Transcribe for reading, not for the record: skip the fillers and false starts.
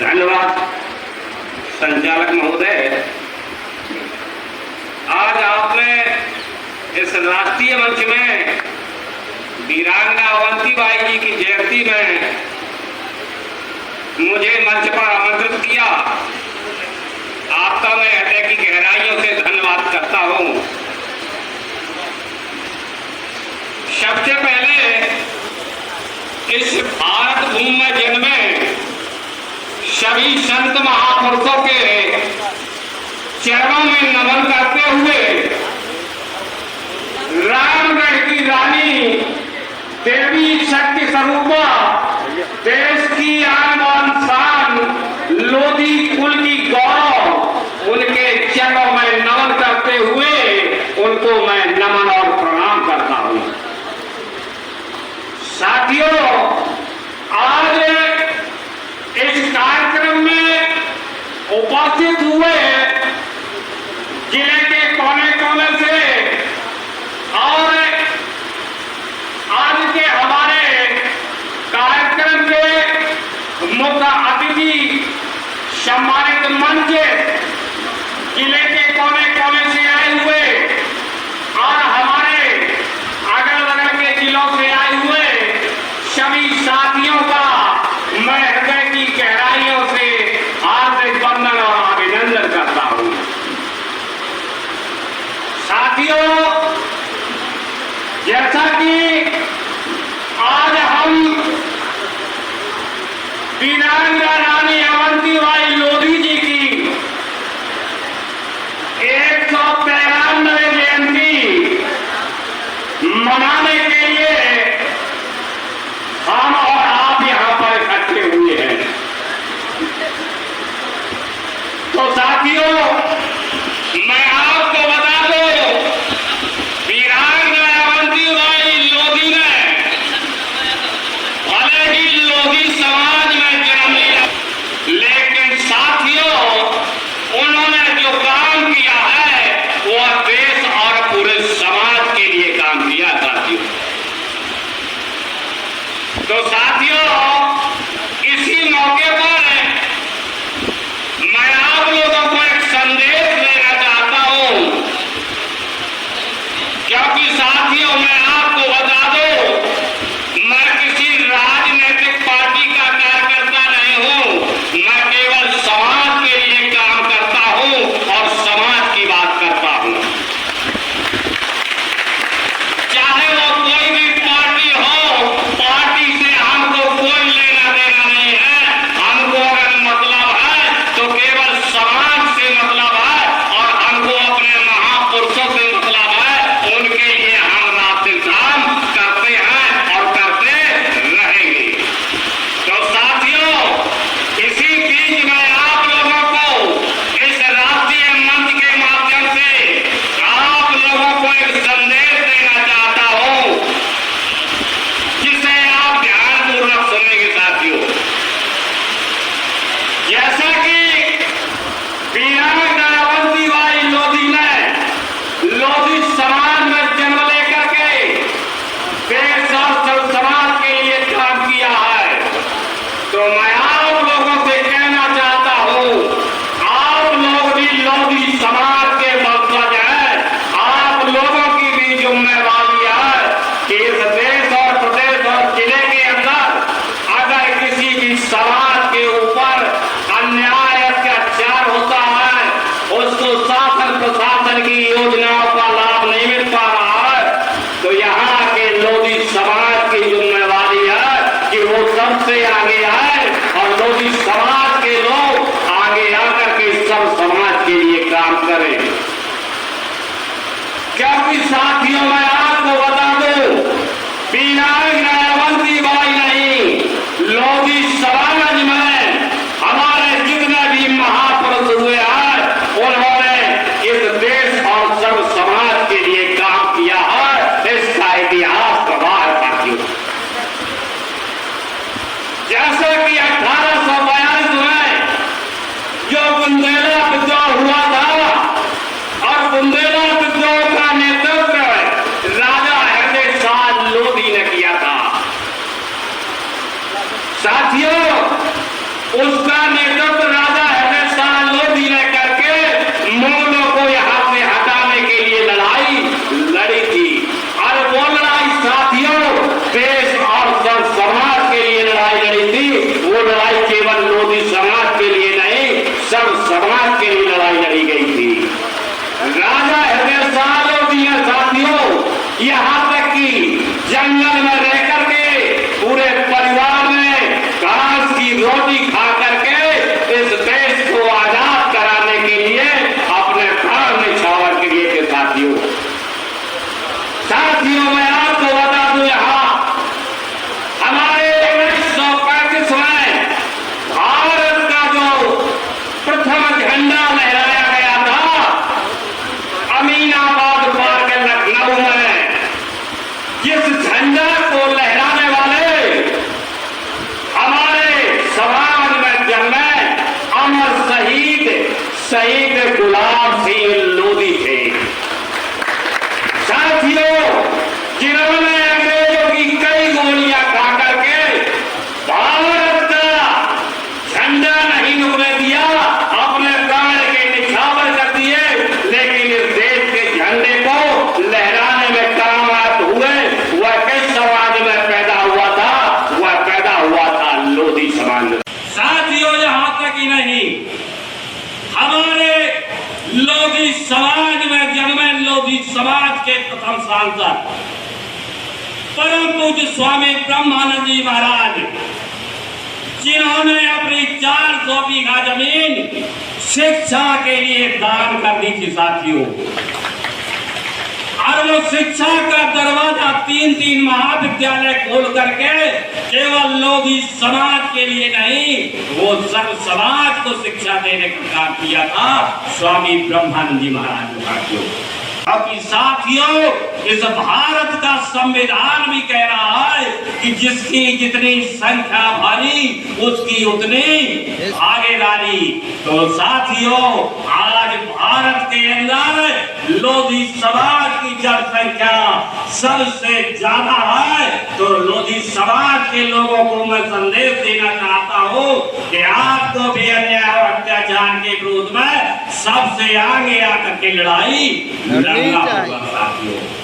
धन्यवाद संचालक महोदय। आज आपने इस राष्ट्रीय मंच में वीरांगना अवंतीबाई जी की जयंती में मुझे मंच पर आमंत्रित किया। आपका मैं हृदय की गहराइयों से धन्यवाद करता हूं। सबसे पहले इस भारत भूमि में जन्मे सभी संत महापुरुषों के चरणों में नमन करते हुए रामगढ़ की रानी देवी शक्ति स्वरूपा, देश की आन बान शान, लोधी कुल की गौरव, उनके चरणों में नमन करते हुए उनको मैं नमन और प्रणाम करता हूं। साथियों, आज इस कार्यक्रम में उपस्थित हुए जिले के कोने कोने से और आज के हमारे कार्यक्रम के मुख्य अतिथि सम्मानित मंच जिले के कोने कोने से आए हुए और हमारे अगल बगल के जिलों से आए हुए सभी साथियों का मैं हृदय की गहराइयों से हार्दिक वंदन और अभिनंदन करता हूं। साथियों, जैसा कि आज हम वीरांगना रानी अवंतीबाई लोधी जी की 193वीं जयंती मनाने के लिए हम और आप यहां पर इकट्ठे हुए हैं। तो साथियों, मैं आपको बता दूं, वीरांगना अवंतीबाई लोधी ने भले ही लोधी समाज में जन्म लिया, लेकिन साथियों उन्होंने जो काम किया है वह देश और पूरे समाज के लिए काम किया। साथियों, तो साथियों, इसी मौके पर मैं आप लोगों को एक संदेश देना चाहता हूं, क्योंकि साथियों मैं आपको बता दूं, मैं किसी राजनीतिक पार्टी का कार्यकर्ता नहीं हूं। मैं केवल समाज के लिए काम करता हूं और समाज की बात करता हूं। चाहे वो कोई भी पार्टी हो, पार्टी से हमको कोई लेना देना नहीं है। हमको अगर मतलब है तो केवल समाज से मतलब है और हमको अपने महापुरुषों से मतलब है। उनके लिए हम रात दिन काम करते हैं और करते रहेंगे। तो साथियों, इसी बीच में आप लोगों को इस राष्ट्रीय मंच के माध्यम से आप लोगों को एक संदेश देना चाहता हूं, जिसे आप ध्यानपूर्वक सुनेंगे। साथियों, जैसा कि वीरांगना अवंतीबाई लोधी ने लोधी समाज में जन्म लेकर के देश और समाज के लिए काम किया है, तो मैं आप लोगों से कहना चाहता हूं, आप लोग भी लोधी समाज के वंशज हैं। आप लोगों की भी जिम्मेवारी है कि इस देश और प्रदेश और जिले के अंदर अगर किसी भी समाज के ऊपर अन्याय अत्याचार होता है, उसको शासन प्रशासन की योजनाओं का लाभ नहीं मिल पा रहा है, तो यहाँ के लोधी समाज की जिम्मेवारी है कि वो सबसे आगे आए और लोधी समाज के लोग आगे आकर के सब समाज के लिए काम करें। क्योंकि साथियों मैं आपको बता दूं, वीरांगना अवंतीबाई नहीं, लोधी समाज में हमारे जितने भी महापुरुष हुए हैं, उन्होंने इस देश और सब समाज के लिए काम किया है। इसका इतिहास गवाह है। साथियों, जैसे कि 1842 में जो बुंदेला विद्रोह हुआ था और बुंदेला विद्रोह का नेतृत्व राजा हृदय शाह लोधी ने किया था। साथियों, उसका नेतृत्व राजा हृदय शाह लोधी ने करके मुगलों को यहाँ से हटाने के लिए लड़ाई लड़ी थी। और वो लड़ाई साथियों देश और सर्व समाज के लिए लड़ाई लड़ी थी। वो लड़ाई केवल लोधी समाज के लिए नहीं, सर्व समाज के लिए लड़ाई लड़ी गई थी। राजा हृदय शाह लोधी ने साथियों यहाँ तक कि जंगल में रह करके पूरे परिवार में घास की रोटी खा करके इस देश को आजाद कराने के लिए अपने प्राण न्यौछावर किए थे। साथियों मैं आपको बता दूं, यहाँ हमारे 1935 में भारत का जो प्रथम झंडा लहराया गया था अमीनाबाद पार के लखनऊ में, जिस झंडा को लहराने वाले हमारे समाज में जन्मे अमर शहीद गुलाब सिंह लोधी थे। साथियों जिन्होंने अंग्रेजों की कई गोलियां खा करके भारत का झंडा नहीं उड़ने दिया, अपने प्राण के निछावर कर दिए, लेकिन इस देश के झंडे को लहराने में कामयाब हुए। वह किस समाज में पैदा हुआ था? वह पैदा हुआ था लोधी समाज में। साथियों यहाँ तक ही नहीं, हमारे लोधी समाज में जन्मे लोधी समाज के प्रथम सांसद परम पूज्य स्वामी ब्रह्मानंद जी महाराज, जिन्होंने अपनी 400 बीघा जमीन शिक्षा के लिए दान कर दी थी साथियों। और वो शिक्षा का दरवाजा 3-3 महाविद्यालय खोल करके केवल लोधी समाज के लिए नहीं, वो सर्व समाज को शिक्षा देने का काम किया था स्वामी ब्रह्मानंद जी महाराज ने साथियों। बाकी साथियों इस भारत का संविधान भी कह रहा है कि जिसकी जितनी संख्या भारी उसकी उतनी भागीदारी। तो साथियों आज भारत के अंदर लोधी समाज की जनसंख्या सबसे ज्यादा है। तो लोधी समाज के लोगों को मैं संदेश देना चाहता हूँ कि आपको भी अन्याय और अत्याचार के विरोध में सबसे आगे आकर के लड़ाई लड़ना होगा साथियों।